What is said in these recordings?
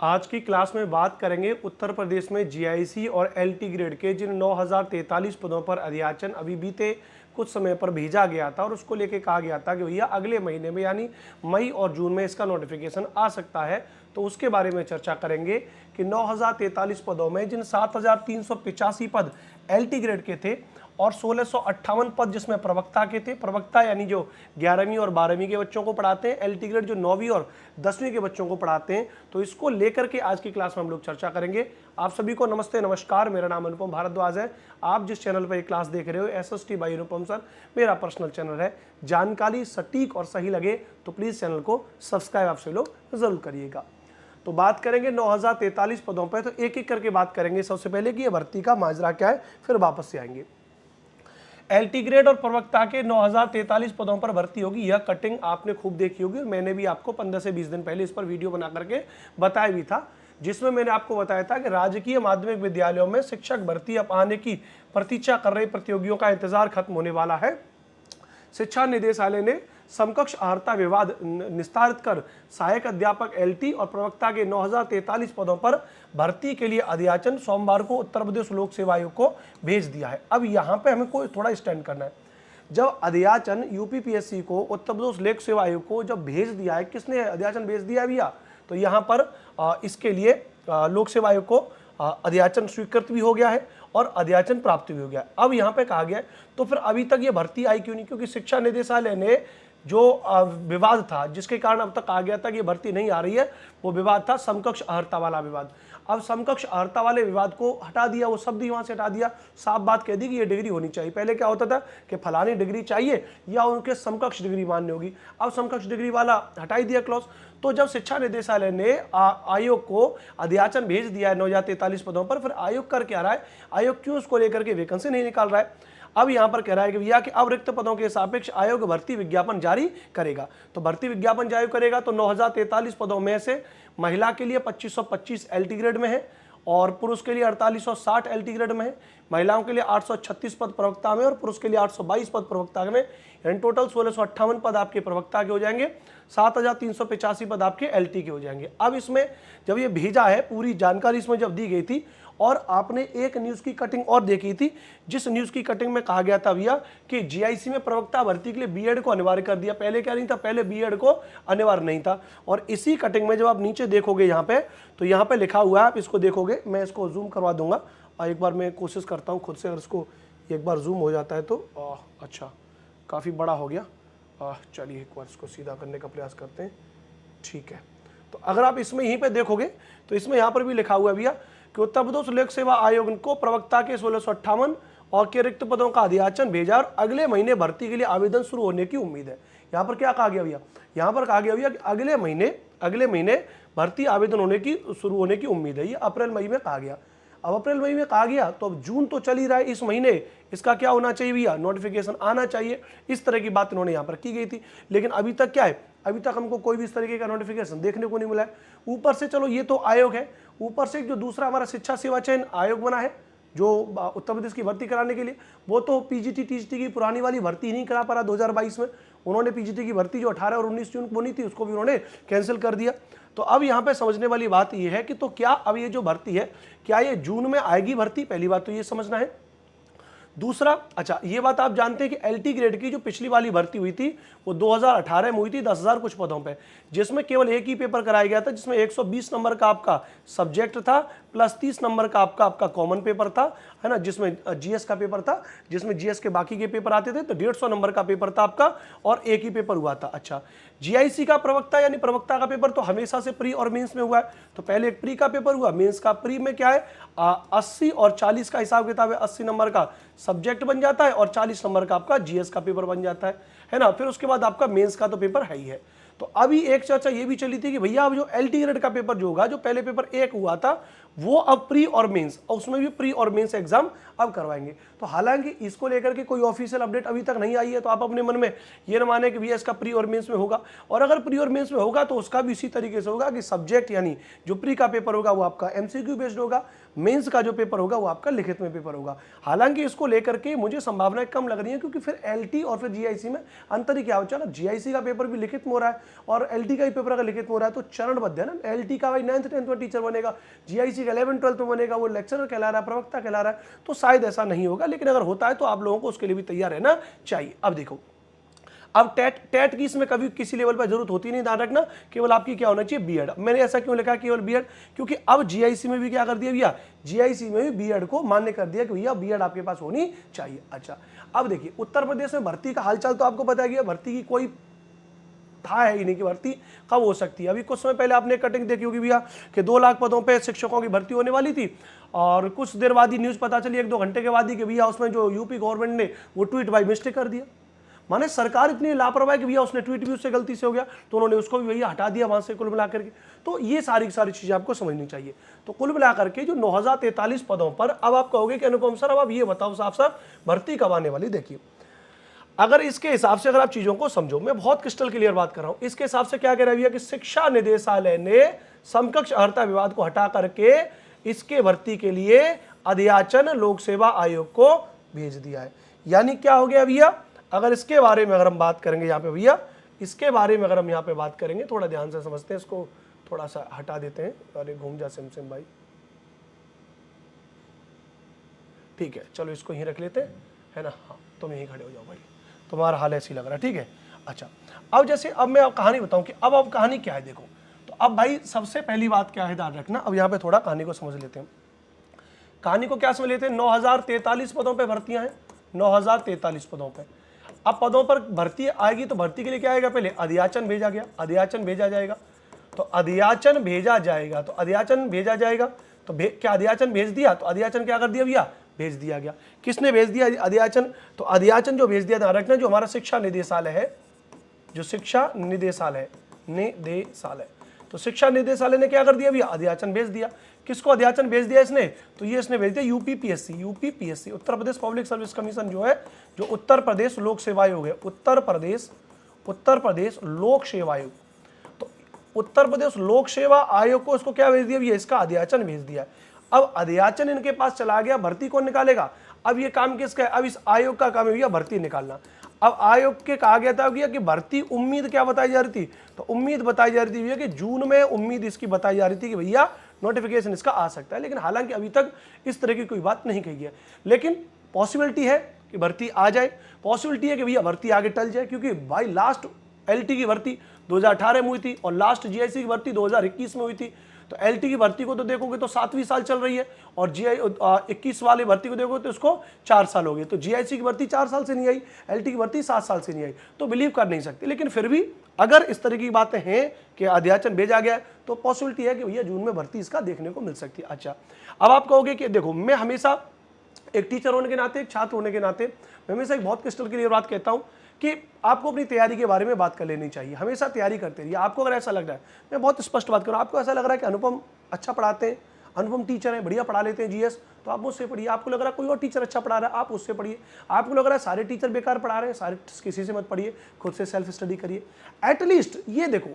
आज की क्लास में बात करेंगे उत्तर प्रदेश में जीआईसी और एलटी ग्रेड के जिन 9043 पदों पर अधियाचन अभी बीते कुछ समय पर भेजा गया था और उसको लेके कहा गया था कि भैया अगले महीने में यानी मई और जून में इसका नोटिफिकेशन आ सकता है। तो उसके बारे में चर्चा करेंगे कि 9043 पदों में जिन 7385 पद एलटी ग्रेड के थे और 1658 पद जिसमें प्रवक्ता के थे। प्रवक्ता यानी जो 11वीं और 12वीं के बच्चों को पढ़ाते हैं, एलटी ग्रेड जो 9वीं और 10वीं के बच्चों को पढ़ाते हैं। तो इसको लेकर के आज की क्लास में हम लोग चर्चा करेंगे। आप सभी को नमस्ते नमस्कार, मेरा नाम अनुपम भारद्वाज है। आप जिस चैनल पर ये क्लास देख रहे हो एसएसटी बाय अनुपम सर मेरा पर्सनल चैनल है। जानकारी सटीक और सही लगे तो प्लीज़ चैनल को सब्सक्राइब आप सभी लोग ज़रूर करिएगा। तो बात करेंगे 9043 पदों पर, तो एक एक करके बात करेंगे। सबसे पहले कि ये भर्ती का माजरा क्या है, फिर वापस से आएंगे। एलटी ग्रेड और प्रवक्ता के 9043 पदों पर भर्ती होगी। यह कटिंग आपने खूब देखी होगी और मैंने भी आपको 15 से 20 दिन पहले इस पर वीडियो बना करके बताया भी था, जिसमें मैंने आपको बताया था कि राजकीय माध्यमिक विद्यालयों में शिक्षक भर्ती अब आने की प्रतीक्षा कर रहे प्रतियोगियों का इंतजार खत्म होने वाला है। शिक्षा निदेशालय ने समकक्ष अर्हता विवाद निस्तारित कर सहायक अध्यापक एलटी और प्रवक्ता के 9043 पदों पर भर्ती के लिए अधियाचन सोमवार को उत्तर प्रदेश लोक सेवा आयोग को भेज दिया है। अब यहाँ पे हमें कोई थोड़ा स्टैंड करना है। जब अधियाचन यूपीपीएससी को उत्तर प्रदेश लोक सेवा आयोग को जब भेज दिया है, किसने अधियाचन भेज दिया है भैया, तो यहाँ पर इसके लिए लोक सेवा आयोग को अधियाचन स्वीकृत भी हो गया है और अधियाचन प्राप्त भी हो गया है। अब यहाँ पे कहा गया है तो फिर अभी तक ये भर्ती आई क्यों नहीं, क्योंकि शिक्षा निदेशालय ने जो विवाद था जिसके कारण अब तक आ गया था कि ये भर्ती नहीं आ रही है, वो विवाद था समकक्ष अर्हता वाला विवाद। अब समकक्ष अर्हता वाले विवाद को हटा दिया, वो शब्द ही वहाँ से हटा दिया, साफ बात कह दी कि ये डिग्री होनी चाहिए। पहले क्या होता था कि फलानी डिग्री चाहिए या उनके समकक्ष डिग्री मान्य होगी, अब समकक्ष डिग्री वाला हटाई दिया क्लॉज। तो जब शिक्षा निदेशालय ने आयोग को अधियाचन भेज दिया है 9043 पदों पर, फिर आयोग कर क्या रहा है, आयोग क्यों उसको लेकर के वैकेंसी नहीं निकाल रहा है। अब यहाँ पर कह रहा है कि भैया कि अब रिक्त पदों के सापेक्ष आयोग भर्ती विज्ञापन जारी करेगा। तो भर्ती विज्ञापन जारी करेगा तो 9043 पदों में से महिला के लिए 2525 एलटी ग्रेड में है और पुरुष के लिए 4860 एलटी ग्रेड में है। महिलाओं के लिए 836 पद प्रवक्ता में और पुरुष के लिए 822 पद प्रवक्ता में। इन टोटल 1658 पद आपके प्रवक्ता के हो जाएंगे, 7385 पद आपके एलटी के हो जाएंगे। अब इसमें जब ये भेजा है, पूरी जानकारी इसमें जब दी गई थी और आपने एक न्यूज़ की कटिंग और देखी थी, जिस न्यूज़ की कटिंग में कहा गया था भैया कि जीआईसी में प्रवक्ता भर्ती के लिए बीएड को अनिवार्य कर दिया। पहले क्या नहीं था, पहले बीएड को अनिवार्य नहीं था। और इसी कटिंग में जब आप नीचे देखोगे यहाँ पे, तो यहाँ पे लिखा हुआ है, आप इसको देखोगे, मैं इसको जूम करवा दूंगा और एक बार मैं कोशिश करता हूँ खुद से, अगर इसको एक बार जूम हो जाता है तो अच्छा काफ़ी बड़ा हो गया। चलिए एक बार इसको सीधा करने का प्रयास करते हैं, ठीक है। तो अगर आप इसमें यहीं पे देखोगे तो इसमें यहाँ पर भी लिखा हुआ है भैया कि उत्तर प्रदेश लोक सेवा आयोग को प्रवक्ता के 1658 और के रिक्त पदों का अधियाचन भेजा और अगले महीने भर्ती के लिए आवेदन शुरू होने की उम्मीद है। यहाँ पर क्या कहा गया भैया, यहाँ पर कहा गया भैया कि अगले महीने भर्ती आवेदन शुरू होने की उम्मीद है। ये अप्रैल मई में कहा गया। अब अप्रैल मई में कहा गया तो अब जून तो चल ही रहा है, इस महीने इसका क्या होना चाहिए भैया, नोटिफिकेशन आना चाहिए। इस तरह की बात इन्होंने यहाँ पर की गई थी, लेकिन अभी तक क्या है, अभी तक हमको कोई भी इस तरीके का नोटिफिकेशन देखने को नहीं मिला है। ऊपर से चलो ये तो आयोग है, ऊपर से जो दूसरा हमारा शिक्षा सेवा चयन आयोग बना है जो उत्तर प्रदेश की भर्ती कराने के लिए, वो तो पीजीटी टीजीटी की पुरानी वाली भर्ती नहीं करा पा रहा 2022 में। उन्होंने पीजीटी की भर्ती जो 18 और 19 जून को बनी थी उसको भी उन्होंने कैंसिल कर दिया। तो अब यहाँ पे समझने वाली बात ये है कि तो क्या अब ये जो भर्ती है, क्या ये जून में आएगी भर्ती, पहली बात तो ये समझना है। दूसरा, अच्छा ये बात आप जानते हैं कि एलटी ग्रेड की जो पिछली वाली भर्ती हुई थी वो 2018 में हुई थी 10,000 कुछ पदों पे, जिसमें केवल एक ही पेपर कराया गया था, जिसमें 120 नंबर का आपका सब्जेक्ट था प्लस 30 नंबर का आपका कॉमन पेपर था, है ना, जिसमें जीएस का पेपर था, जिसमें जीएस के बाकी के पेपर आते थे। तो 150 नंबर का पेपर था आपका और एक ही पेपर हुआ था। अच्छा, जीआईसी का प्रवक्ता यानी प्रवक्ता का पेपर तो हमेशा से प्री और मेंस में हुआ है। तो पहले एक प्री का पेपर हुआ, मेंस का। प्री में क्या है, 80 और 40 का हिसाब किताब है। 80 नंबर का सब्जेक्ट बन जाता है और 40 नंबर का आपका जीएस का पेपर बन जाता है ना। फिर उसके बाद आपका मेंस का तो पेपर है ही है। तो अभी एक चर्चा ये भी चली थी कि भैया अब जो एलटी ग्रेड का पेपर जो होगा, जो पहले पेपर 1 हुआ था वो अब प्री और मेंस, और उसमें भी प्री और मेंस एग्जाम अब करवाएंगे। तो हालांकि इसको लेकर के कोई ऑफिशियल अपडेट अभी तक नहीं आई है, तो आप अपने मन में ये ना माने कि भैया इसका प्री और मेंस में होगा, और अगर प्री और मेंस में होगा तो उसका भी इसी तरीके से होगा कि सब्जेक्ट यानी जो प्री का पेपर होगा वो आपका एमसीक्यू बेस्ड होगा, मेंस का जो पेपर होगा वो आपका लिखित में पेपर होगा। हालांकि इसको लेकर के मुझे संभावनाएं कम लग रही है, क्योंकि फिर एलटी और फिर जीआईसी में अंतर ही क्या हो जाएगा। जीआईसी का पेपर भी लिखित में हो रहा है और एलटी का ही पेपर अगर लिखित में हो रहा है तो चरणबद्ध है ना। एलटी का भाई 9th 10th में टीचर बनेगा, जीआईसी का 11th 12th में बनेगा, वो लेक्चरर कहला रहा है, प्रवक्ता कहला रहा है, तो शायद ऐसा नहीं होगा। लेकिन अगर होता है तो आप लोगों को उसके लिए भी तैयार रहना चाहिए। अब देखो, अब टेट की इसमें कभी किसी लेवल पर जरूरत होती नहीं, ध्यान रखना, केवल आपकी क्या होना चाहिए, बीएड। मैंने ऐसा क्यों लिखा केवल बीएड, क्योंकि अब जीआईसी में भी क्या कर दिया भैया, जीआईसी में भी बीएड को मान्य कर दिया कि भैया बीएड आपके पास होनी चाहिए। अच्छा, अब देखिए उत्तर प्रदेश में भर्ती का हालचाल तो आपको पता गया, भर्ती की कोई था है ही नहीं कि भर्ती कब हो सकती है। अभी कुछ समय पहले आपने कटिंग देखी होगी भैया कि 2 लाख पदों पे शिक्षकों की भर्ती होने वाली थी, और कुछ देर बाद ही न्यूज़ पता चली 1-2 घंटे के बाद ही कि भैया उसमें जो यूपी गवर्नमेंट ने वो ट्वीट बाई मिस्टेक कर दिया। माने सरकार इतनी लापरवाह है कि भैया उसने ट्वीट भी उससे गलती से हो गया तो उन्होंने उसको भी भैया हटा दिया वहां से कुल मिलाकर के। तो ये सारी चीजें आपको समझनी चाहिए। तो कुल मिलाकर के जो 9043 पदों पर अब आप कहोगे कि अनुपम सर अब आप ये बताओ साफ साफ भर्ती कब आने वाली। देखिए, अगर इसके हिसाब से अगर आप चीजों को समझो, मैं बहुत क्रिस्टल क्लियर बात कर रहा हूं, इसके हिसाब से क्या कह रहा है भैया कि शिक्षा निदेशालय ने समकक्ष अर्हता विवाद को हटा करके इसके भर्ती के लिए अध्याचन लोक सेवा आयोग को भेज दिया है। यानी क्या हो गया भैया, अगर इसके बारे में अगर हम बात करेंगे यहाँ पे भैया, इसके बारे में अगर हम यहाँ पे बात करेंगे, थोड़ा ध्यान से समझते हैं, इसको थोड़ा सा हटा देते हैं। अरे घूम जा सिम भाई, ठीक है चलो इसको यहीं रख लेते हैं, है ना। हाँ तुम यहीं खड़े हो जाओ भाई, तुम्हारा हाल ऐसी लग रहा है, ठीक है। अच्छा, अब जैसे अब मैं कहानी बताऊं कि अब कहानी क्या है। देखो, तो अब भाई सबसे पहली बात क्या है, ध्यान रखना। अब यहाँ पे थोड़ा कहानी को समझ लेते हैं। कहानी को क्या समझ लेते हैं, 9043 पदों पे भर्तियां हैं, 9043 पदों पे। अब पदों पर भर्ती आएगी तो भर्ती के लिए क्या आएगा, पहले अध्याचन भेजा गया, अध्याचन भेजा जाएगा, तो अध्याचन भेजा जाएगा, तो अध्याचन भेजा जाएगा, तो क्या अध्याचन भेज दिया, तो अध्याचन क्या कर दिया भैया, भेज दिया गया। किसने भेज दिया अध्याचन, तो अध्याचन जो भेज दिया, ध्यान रखना, जो हमारा शिक्षा निदेशालय है, जो शिक्षा निदेशालय तो शिक्षा निदेशालय ने क्या कर दिया भैया, अध्याचन भेज दिया। किसको अध्याचन भेज दिया इसने, तो ये इसने भेज दिया UPPSC, Uttar Pradesh public service commission, जो है जो उत्तर प्रदेश लोक सेवा आयोग है, उत्तर प्रदेश लोक सेवा आयोग। तो उत्तर प्रदेश लोक सेवा आयोग को इसको क्या भेज दिया भैया, इसका अध्याचन भेज दिया। अब अध्याचन इनके पास चला गया, भर्ती कौन निकालेगा। अब ये काम किसका है, अब इस आयोग का काम है भैया भर्ती निकालना। अब आयोग के कहा गया था भैया कि भर्ती उम्मीद क्या बताई जा रही थी, तो उम्मीद बताई जा रही थी भैया कि जून में उम्मीद इसकी बताई जा रही थी कि भैया नोटिफिकेशन इसका आ सकता है। लेकिन हालांकि अभी तक इस तरह की कोई बात नहीं कही है, लेकिन पॉसिबिलिटी है कि भर्ती आ जाए, पॉसिबिलिटी है कि भैया भर्ती आगे टल जाए, क्योंकि भाई लास्ट एलटी की भर्ती 2018 में हुई थी और लास्ट जीआईसी की भर्ती 2021 में हुई थी। तो एलटी की भर्ती को तो देखोगे तो 7वीं साल चल रही है, और जीआई 21 वाली भर्ती को देखोगे तो इसको 4 साल हो गए। तो जीआईसी की भर्ती 4 साल से नहीं आई, एलटी की भर्ती 7 साल से नहीं आई, तो बिलीव कर नहीं सकते। लेकिन फिर भी अगर इस तरह की बातें हैं कि अध्याचन भेजा गया है, तो पॉसिबिलिटी है कि भैया जून में भर्ती इसका देखने को मिल सकती है। अच्छा, अब आप कहोगे कि देखो, मैं हमेशा एक टीचर होने के नाते, एक छात्र होने के नाते, मैं हमेशा एक बहुत क्रिस्टल क्लियर बात कहता हूँ कि आपको अपनी तैयारी के बारे में बात कर लेनी चाहिए। हमेशा तैयारी करते रहिए। आपको अगर ऐसा लग रहा है, मैं बहुत स्पष्ट बात करूँ, आपको ऐसा लग रहा है कि अनुपम अच्छा पढ़ाते हैं, अनुपम टीचर है, बढ़िया पढ़ा लेते हैं जीएस, तो आप मुझसे पढ़िए। आपको लग रहा है कोई और टीचर अच्छा पढ़ा रहा है, आप उससे पढ़िए। आपको लग रहा है सारे टीचर बेकार पढ़ा रहे हैं, सारे किसी से मत पढ़िए, खुद से सेल्फ स्टडी करिए। एटलीस्ट ये देखो,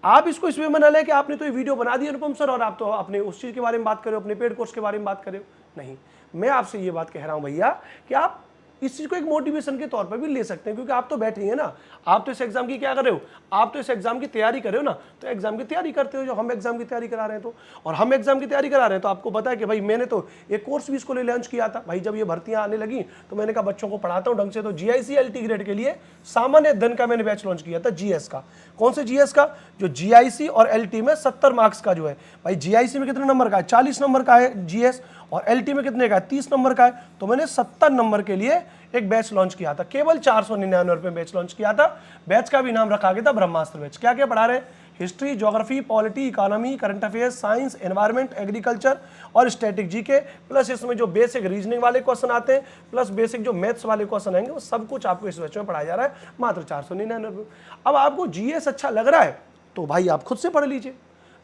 आप इसको इसमें मना लें कि आपने तो ये वीडियो बना दी अनुपम सर और आप तो अपने उस चीज़ के बारे में बात कर रहे हो, अपने पेड कोर्स के बारे में बात कर रहे हो। नहीं, मैं आपसे ये बात कह रहा हूँ भैया कि आप इस चीज़ को एक मोटिवेशन के तौर पर भी ले सकते हैं, क्योंकि आप तो बैठे हैं ना, आप तो इस एग्जाम की क्या कर रहे हो, आप तो इस एग्जाम की तैयारी कर रहे हो ना, तो एग्जाम की तैयारी करते हो जो हम एग्जाम की तैयारी करा रहे हैं। तो और हम एग्जाम की तैयारी करा रहे हैं तो आपको पता है कि भाई मैंने तो एक कोर्स भी इसको ले लॉन्च किया था भाई, जब ये भर्तियां आने लगी तो मैंने कहा बच्चों को पढ़ाता हूँ ढंग से। तो जीआईसी एलटी ग्रेड के लिए सामान्य अध्ययन का मैंने बैच लॉन्च किया था, जीएस का। कौन से जीएस का, जो जीआईसी और एलटी में 70 मार्क्स का जो है भाई, जीआईसी में कितने नंबर का है, 40 नंबर का है जीएस, और एलटी में कितने का है, 30 नंबर का है। तो मैंने 70 नंबर के लिए एक बैच लॉन्च किया था, केवल 499 रुपये बैच लॉन्च किया था। बैच का भी नाम रखा गया था ब्रह्मास्त्र बैच। क्या क्या पढ़ा रहे, history, geography, polity, economy, current affairs, science, environment, agriculture और स्टैटिक जीके, प्लस इसमें जो बेसिक रीजनिंग वाले क्वेश्चन आते हैं, प्लस बेसिक जो मैथ्स वाले क्वेश्चन आएंगे, वो सब कुछ आपको इस बैच में पढ़ाया जा रहा है, मात्र 499 रुपये। अब आपको जीएस अच्छा लग रहा है तो भाई आप खुद से पढ़ लीजिए।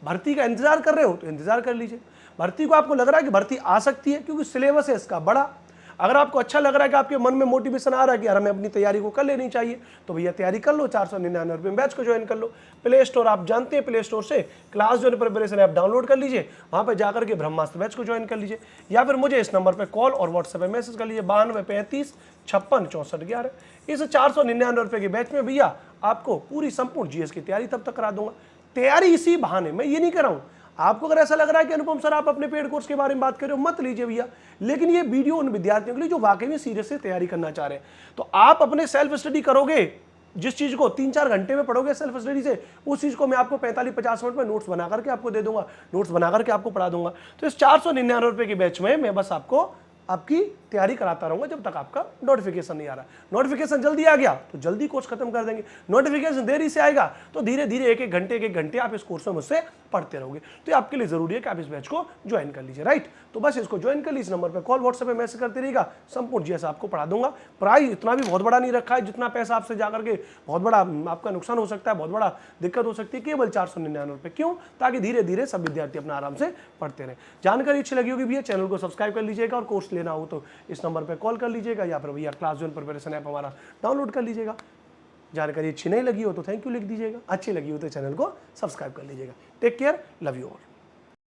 भर्ती का इंतजार कर रहे हो तो इंतजार कर लीजिए। भर्ती को आपको लग रहा है कि भर्ती आ सकती है क्योंकि सिलेबस है इसका बड़ा। अगर आपको अच्छा लग रहा है कि आपके मन में मोटिवेशन आ रहा है कि यार हमें अपनी तैयारी को कर लेनी चाहिए, तो भैया तैयारी कर लो, 499 में बैच को ज्वाइन कर लो। प्ले स्टोर आप जानते हैं, प्ले स्टोर से क्लास जो प्रिपरेशन ऐप डाउनलोड कर लीजिए, वहाँ पर जाकर के ब्रह्मास्त्र बैच को ज्वाइन कर लीजिए, या फिर मुझे इस नंबर पर कॉल और व्हाट्सएप पर मैसेज कर लीजिए 92 35 56 64 11। इस 499 के बैच में भैया आपको पूरी संपूर्ण जीएस की तैयारी तब तक करा दूंगा। तैयारी इसी बहाने, मैं ये नहीं कर रहा हूँ। आपको अगर ऐसा लग रहा है कि अनुपम सर आप अपने पेड कोर्स के बारे में बात कर रहे हो, मत लीजिए भैया, लेकिन ये वीडियो उन विद्यार्थियों के लिए जो वाकई में सीरियस से तैयारी करना चाह रहे हैं। तो आप अपने सेल्फ स्टडी करोगे, जिस चीज को 3-4 घंटे में पढ़ोगे सेल्फ स्टडी से, उस चीज को मैं आपको 45-50 मिनट में नोट्स बना करके आपको दे दूंगा, नोट्स बना करके आपको पढ़ा दूंगा। तो इस 499 के बैच में मैं बस आपको आपकी तैयारी कराता रहूंगा जब तक आपका नोटिफिकेशन नहीं आ रहा। नोटिफिकेशन जल्दी आ गया तो जल्दी कोर्स खत्म कर देंगे, नोटिफिकेशन देरी से आएगा तो धीरे धीरे एक एक घंटे आप इस कोर्स में मुझसे पढ़ते रहोगे। तो ये आपके लिए जरूरी है कि आप इस बैच को ज्वाइन कर लीजिए, राइट। तो बस इसको ज्वाइन कर लीजिए, इस नंबर पर कॉल व्हाट्सएप पे मैसेज करते रहिएगा, संपूर्ण जीएस आपको पढ़ा दूंगा। प्राइस इतना भी बहुत बड़ा नहीं रखा है जितना पैसा आपसे जाकर के बहुत बड़ा आपका नुकसान हो सकता है, बहुत बड़ा दिक्कत हो सकती है। केवल 499 क्यों? ताकि धीरे धीरे सब विद्यार्थी अपना आराम से पढ़ते रहे। जानकारी अच्छी लगी होगी भैया, चैनल को सब्सक्राइब कर लीजिएगा, और कोर्स लेना हो तो इस नंबर पे कॉल कर लीजिएगा, या फिर भैया क्लास जोन प्रिपरेशन ऐप हमारा डाउनलोड कर लीजिएगा। जानकारी अच्छी नहीं लगी हो तो थैंक यू लिख दीजिएगा, अच्छी लगी हो तो चैनल को सब्सक्राइब कर लीजिएगा। Take care, love you all.